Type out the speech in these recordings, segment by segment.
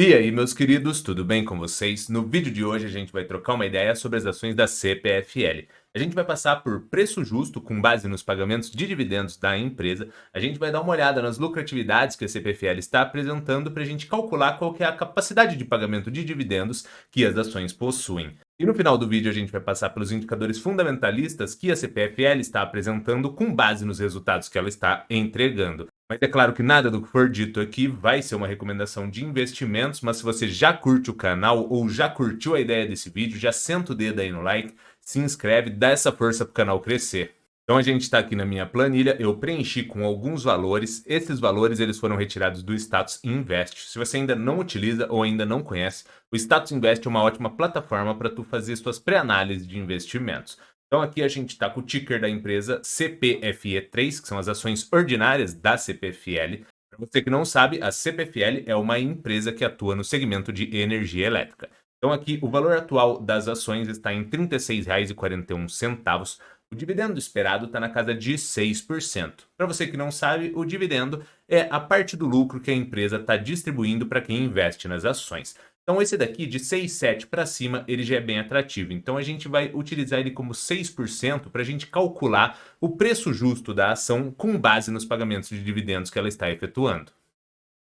E aí, meus queridos, tudo bem com vocês? No vídeo de hoje a gente vai trocar uma ideia sobre as ações da CPFL. A gente vai passar por preço justo com base nos pagamentos de dividendos da empresa. A gente vai dar uma olhada nas lucratividades que a CPFL está apresentando para a gente calcular qual que é a capacidade de pagamento de dividendos que as ações possuem. E no final do vídeo a gente vai passar pelos indicadores fundamentalistas que a CPFL está apresentando com base nos resultados que ela está entregando. Mas é claro que nada do que for dito aqui vai ser uma recomendação de investimentos, mas se você já curte o canal ou já curtiu a ideia desse vídeo, já senta o dedo aí no like, se inscreve, dá essa força para o canal crescer. Então a gente está aqui na minha planilha, eu preenchi com alguns valores, esses valores eles foram retirados do Status Invest. Se você ainda não utiliza ou ainda não conhece, o Status Invest é uma ótima plataforma para tu fazer suas pré-análises de investimentos. Então aqui a gente está com o ticker da empresa CPFE3, que são as ações ordinárias da CPFL. Para você que não sabe, a CPFL é uma empresa que atua no segmento de energia elétrica. Então aqui o valor atual das ações está em R$ 36,41. O dividendo esperado está na casa de 6%. Para você que não sabe, o dividendo é a parte do lucro que a empresa está distribuindo para quem investe nas ações. Então esse daqui de 6,7 para cima, ele já é bem atrativo. Então a gente vai utilizar ele como 6% para a gente calcular o preço justo da ação com base nos pagamentos de dividendos que ela está efetuando.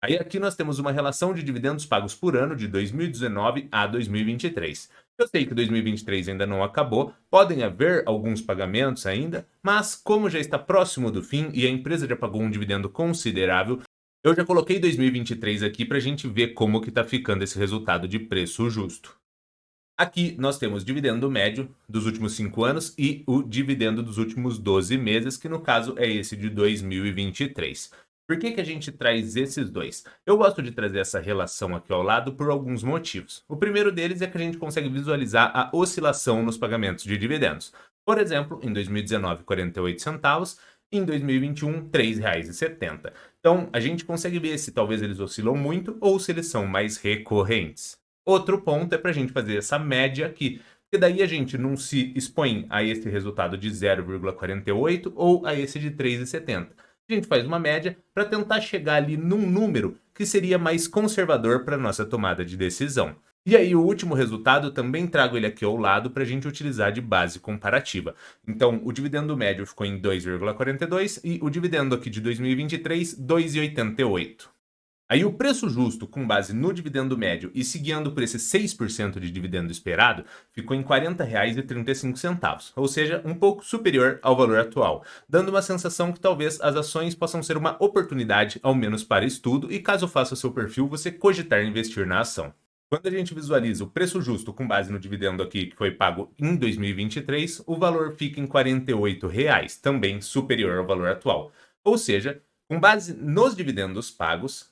Aí aqui nós temos uma relação de dividendos pagos por ano de 2019 a 2023. Eu sei que 2023 ainda não acabou, podem haver alguns pagamentos ainda, mas como já está próximo do fim e a empresa já pagou um dividendo considerável, eu já coloquei 2023 aqui para a gente ver como que está ficando esse resultado de preço justo. Aqui nós temos dividendo médio dos últimos 5 anos e o dividendo dos últimos 12 meses, que no caso é esse de 2023. Por que que a gente traz esses dois? Eu gosto de trazer essa relação aqui ao lado por alguns motivos. O primeiro deles é que a gente consegue visualizar a oscilação nos pagamentos de dividendos. Por exemplo, em 2019, 48 centavos, em 2021, R$ 3,70. Então, a gente consegue ver se talvez eles oscilam muito ou se eles são mais recorrentes. Outro ponto é para a gente fazer essa média aqui, porque daí a gente não se expõe a esse resultado de 0,48 ou a esse de 3,70. A gente faz uma média para tentar chegar ali num número que seria mais conservador para nossa tomada de decisão. E aí o último resultado também trago ele aqui ao lado para a gente utilizar de base comparativa. Então o dividendo médio ficou em 2,42 e o dividendo aqui de 2023, 2,88. Aí o preço justo com base no dividendo médio e seguindo por esse 6% de dividendo esperado, ficou em R$ 40,35, ou seja, um pouco superior ao valor atual, dando uma sensação que talvez as ações possam ser uma oportunidade, ao menos para estudo, e caso faça seu perfil, você cogitar investir na ação. Quando a gente visualiza o preço justo com base no dividendo aqui que foi pago em 2023, o valor fica em R$ 48,00, também superior ao valor atual. Ou seja, com base nos dividendos pagos,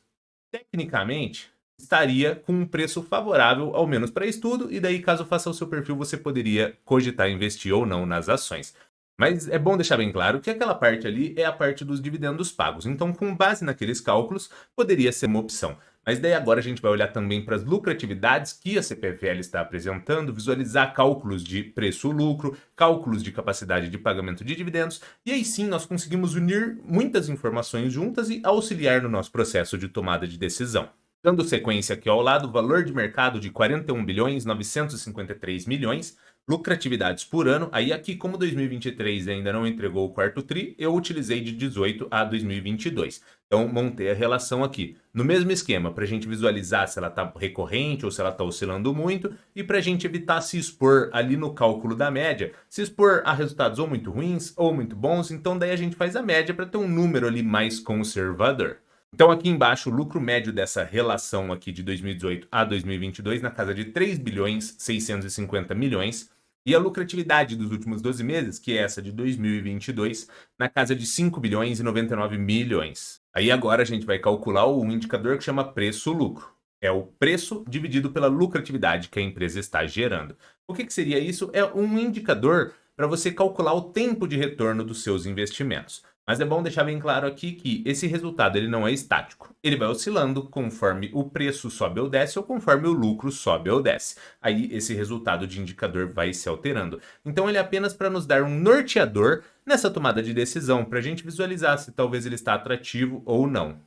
tecnicamente, estaria com um preço favorável, ao menos para estudo, e daí, caso faça o seu perfil, você poderia cogitar investir ou não nas ações. Mas é bom deixar bem claro que aquela parte ali é a parte dos dividendos pagos, então, com base naqueles cálculos, poderia ser uma opção. Mas daí agora a gente vai olhar também para as lucratividades que a CPFL está apresentando, visualizar cálculos de preço-lucro, cálculos de capacidade de pagamento de dividendos, e aí sim nós conseguimos unir muitas informações juntas e auxiliar no nosso processo de tomada de decisão. Dando sequência aqui ao lado, valor de mercado de 41 bilhões 953 milhões, lucratividades por ano. Aí aqui, como 2023 ainda não entregou o quarto tri, eu utilizei de 18 a 2022. Então, montei a relação aqui. No mesmo esquema, para a gente visualizar se ela está recorrente ou se ela está oscilando muito, e para a gente evitar se expor ali no cálculo da média, se expor a resultados ou muito ruins ou muito bons, então daí a gente faz a média para ter um número ali mais conservador. Então aqui embaixo o lucro médio dessa relação aqui de 2018 a 2022 na casa de 3 bilhões 650 milhões e a lucratividade dos últimos 12 meses, que é essa de 2022, na casa de 5 bilhões e 99 milhões. Aí agora a gente vai calcular um indicador que chama preço-lucro. É o preço dividido pela lucratividade que a empresa está gerando. O que seria isso? É um indicador para você calcular o tempo de retorno dos seus investimentos. Mas é bom deixar bem claro aqui que esse resultado ele não é estático. Ele vai oscilando conforme o preço sobe ou desce ou conforme o lucro sobe ou desce. Aí esse resultado de indicador vai se alterando. Então ele é apenas para nos dar um norteador nessa tomada de decisão, para a gente visualizar se talvez ele está atrativo ou não.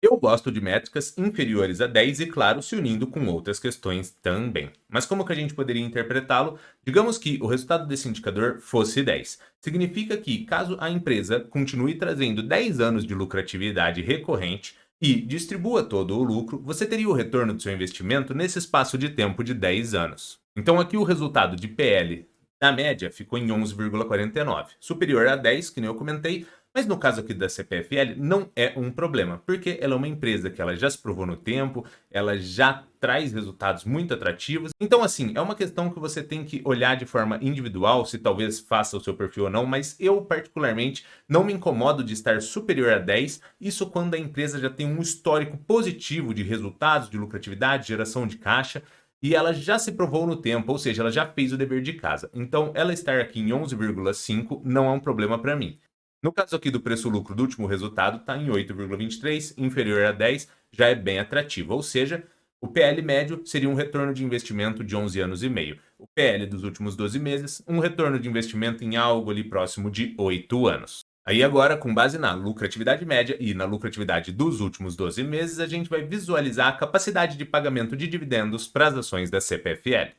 Eu gosto de métricas inferiores a 10 e, claro, se unindo com outras questões também. Mas como que a gente poderia interpretá-lo? Digamos que o resultado desse indicador fosse 10. Significa que, caso a empresa continue trazendo 10 anos de lucratividade recorrente e distribua todo o lucro, você teria o retorno do seu investimento nesse espaço de tempo de 10 anos. Então aqui o resultado de PL na média ficou em 11,49, superior a 10, que nem eu comentei, mas no caso aqui da CPFL não é um problema, porque ela é uma empresa que ela já se provou no tempo, ela já traz resultados muito atrativos. Então, assim, é uma questão que você tem que olhar de forma individual, se talvez faça o seu perfil ou não, mas eu particularmente não me incomodo de estar superior a 10, isso quando a empresa já tem um histórico positivo de resultados, de lucratividade, geração de caixa, e ela já se provou no tempo, ou seja, ela já fez o dever de casa. Então, ela estar aqui em 11,5 não é um problema para mim. No caso aqui do preço-lucro do último resultado, está em 8,23, inferior a 10, já é bem atrativo. Ou seja, o PL médio seria um retorno de investimento de 11 anos e meio. O PL dos últimos 12 meses, um retorno de investimento em algo ali próximo de 8 anos. Aí agora, com base na lucratividade média e na lucratividade dos últimos 12 meses, a gente vai visualizar a capacidade de pagamento de dividendos para as ações da CPFL.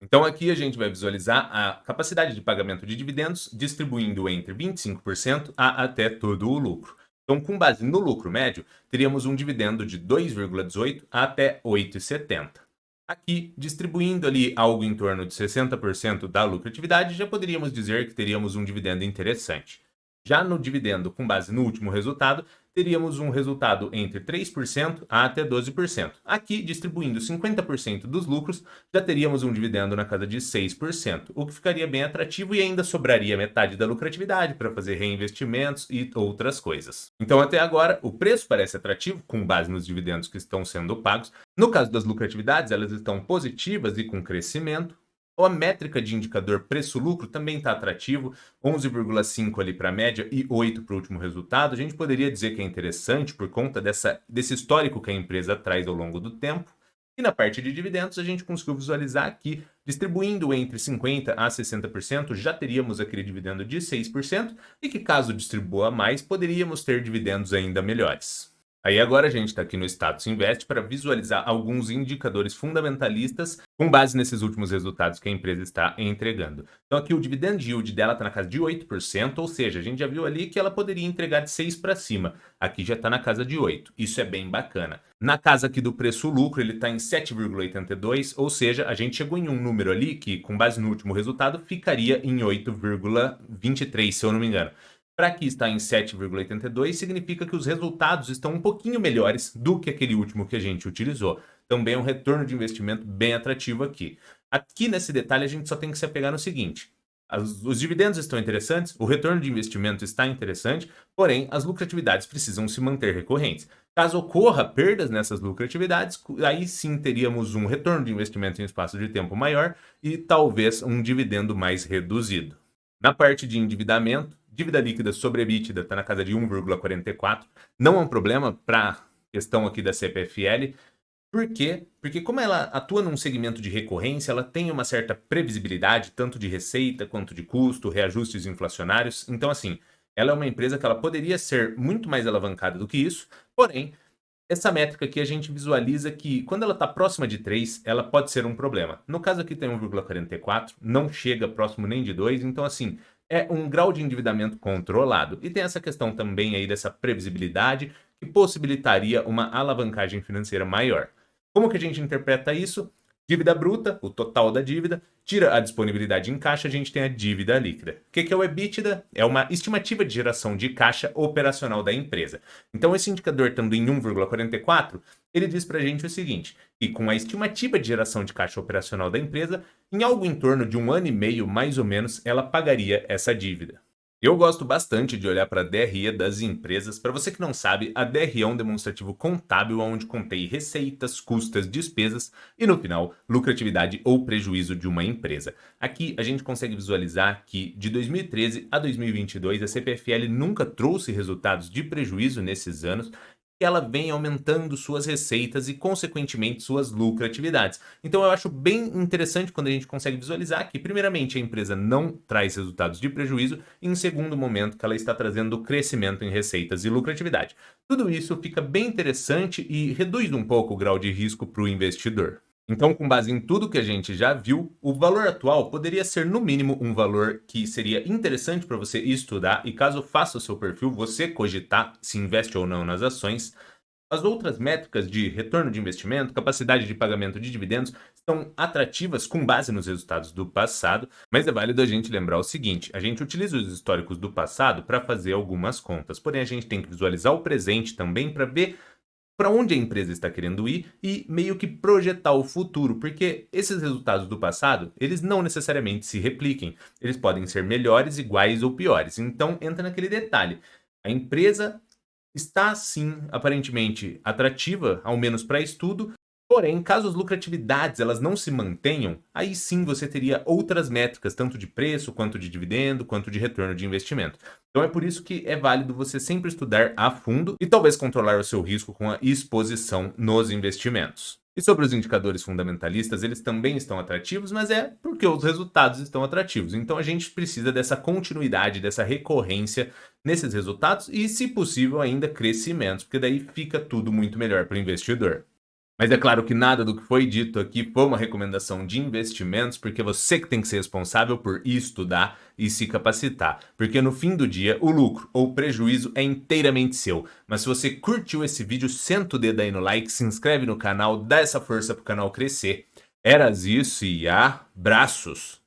Então aqui a gente vai visualizar a capacidade de pagamento de dividendos distribuindo entre 25% a até todo o lucro. Então, com base no lucro médio, teríamos um dividendo de 2,18 a até 8,70. Aqui, distribuindo ali algo em torno de 60% da lucratividade, já poderíamos dizer que teríamos um dividendo interessante. Já no dividendo, com base no último resultado, teríamos um resultado entre 3% a até 12%. Aqui, distribuindo 50% dos lucros, já teríamos um dividendo na casa de 6%, o que ficaria bem atrativo e ainda sobraria metade da lucratividade para fazer reinvestimentos e outras coisas. Então, até agora, o preço parece atrativo, com base nos dividendos que estão sendo pagos. No caso das lucratividades, elas estão positivas e com crescimento. A métrica de indicador preço-lucro também está atrativo, 11,5 ali para a média e 8 para o último resultado. A gente poderia dizer que é interessante por conta desse histórico que a empresa traz ao longo do tempo. E na parte de dividendos, a gente conseguiu visualizar que, distribuindo entre 50% a 60%, já teríamos aquele dividendo de 6%, e que, caso distribua mais, poderíamos ter dividendos ainda melhores. Aí agora a gente está aqui no Status Invest para visualizar alguns indicadores fundamentalistas com base nesses últimos resultados que a empresa está entregando. Então aqui o dividend yield dela está na casa de 8%, ou seja, a gente já viu ali que ela poderia entregar de 6 para cima. Aqui já está na casa de 8. Isso é bem bacana. Na casa aqui do preço-lucro, ele está em 7,82, ou seja, a gente chegou em um número ali que, com base no último resultado, ficaria em 8,23, se eu não me engano. Para aqui estar em 7,82, significa que os resultados estão um pouquinho melhores do que aquele último que a gente utilizou. Também é um retorno de investimento bem atrativo aqui. Aqui nesse detalhe a gente só tem que se apegar no seguinte: os dividendos estão interessantes, o retorno de investimento está interessante, porém as lucratividades precisam se manter recorrentes. Caso ocorra perdas nessas lucratividades, aí sim teríamos um retorno de investimento em espaço de tempo maior e talvez um dividendo mais reduzido. Na parte de endividamento, dívida líquida sobre EBITDA está na casa de 1,44. Não é um problema para a questão aqui da CPFL. Por quê? Porque como ela atua num segmento de recorrência, ela tem uma certa previsibilidade, tanto de receita quanto de custo, reajustes inflacionários. Então, assim, ela é uma empresa que ela poderia ser muito mais alavancada do que isso, porém, essa métrica aqui a gente visualiza que quando ela está próxima de 3, ela pode ser um problema. No caso aqui tem 1,44, não chega próximo nem de 2, então assim, é um grau de endividamento controlado. E tem essa questão também aí dessa previsibilidade que possibilitaria uma alavancagem financeira maior. Como que a gente interpreta isso? Dívida bruta, o total da dívida, tira a disponibilidade em caixa, a gente tem a dívida líquida. O que é o EBITDA? É uma estimativa de geração de caixa operacional da empresa. Então, esse indicador estando em 1,44, ele diz para a gente o seguinte, que com a estimativa de geração de caixa operacional da empresa, em algo em torno de 1 ano e meio, mais ou menos, ela pagaria essa dívida. Eu gosto bastante de olhar para a DRE das empresas. Para você que não sabe, a DRE é um demonstrativo contábil onde contém receitas, custas, despesas e, no final, lucratividade ou prejuízo de uma empresa. Aqui a gente consegue visualizar que de 2013 a 2022 a CPFL nunca trouxe resultados de prejuízo nesses anos. que ela vem aumentando suas receitas e, consequentemente, suas lucratividades. Então, eu acho bem interessante quando a gente consegue visualizar que, primeiramente, a empresa não traz resultados de prejuízo, e, em segundo momento, que ela está trazendo crescimento em receitas e lucratividade. Tudo isso fica bem interessante e reduz um pouco o grau de risco para o investidor. Então, com base em tudo que a gente já viu, o valor atual poderia ser, no mínimo, um valor que seria interessante para você estudar e, caso faça o seu perfil, você cogitar se investe ou não nas ações. As outras métricas de retorno de investimento, capacidade de pagamento de dividendos, estão atrativas com base nos resultados do passado, mas é válido a gente lembrar o seguinte: a gente utiliza os históricos do passado para fazer algumas contas, porém a gente tem que visualizar o presente também para ver para onde a empresa está querendo ir e meio que projetar o futuro, porque esses resultados do passado, eles não necessariamente se repliquem, eles podem ser melhores, iguais ou piores. Então entra naquele detalhe. A empresa está sim, aparentemente atrativa, ao menos para estudo. Porém, caso as lucratividades elas não se mantenham, aí sim você teria outras métricas, tanto de preço, quanto de dividendo, quanto de retorno de investimento. Então é por isso que é válido você sempre estudar a fundo e talvez controlar o seu risco com a exposição nos investimentos. E sobre os indicadores fundamentalistas, eles também estão atrativos, mas é porque os resultados estão atrativos. Então a gente precisa dessa continuidade, dessa recorrência nesses resultados e, se possível, ainda crescimentos, porque daí fica tudo muito melhor para o investidor. Mas é claro que nada do que foi dito aqui foi uma recomendação de investimentos, porque é você que tem que ser responsável por estudar e se capacitar. Porque no fim do dia, o lucro ou o prejuízo é inteiramente seu. Mas se você curtiu esse vídeo, senta o dedo aí no like, se inscreve no canal, dá essa força pro canal crescer. Eras isso e abraços!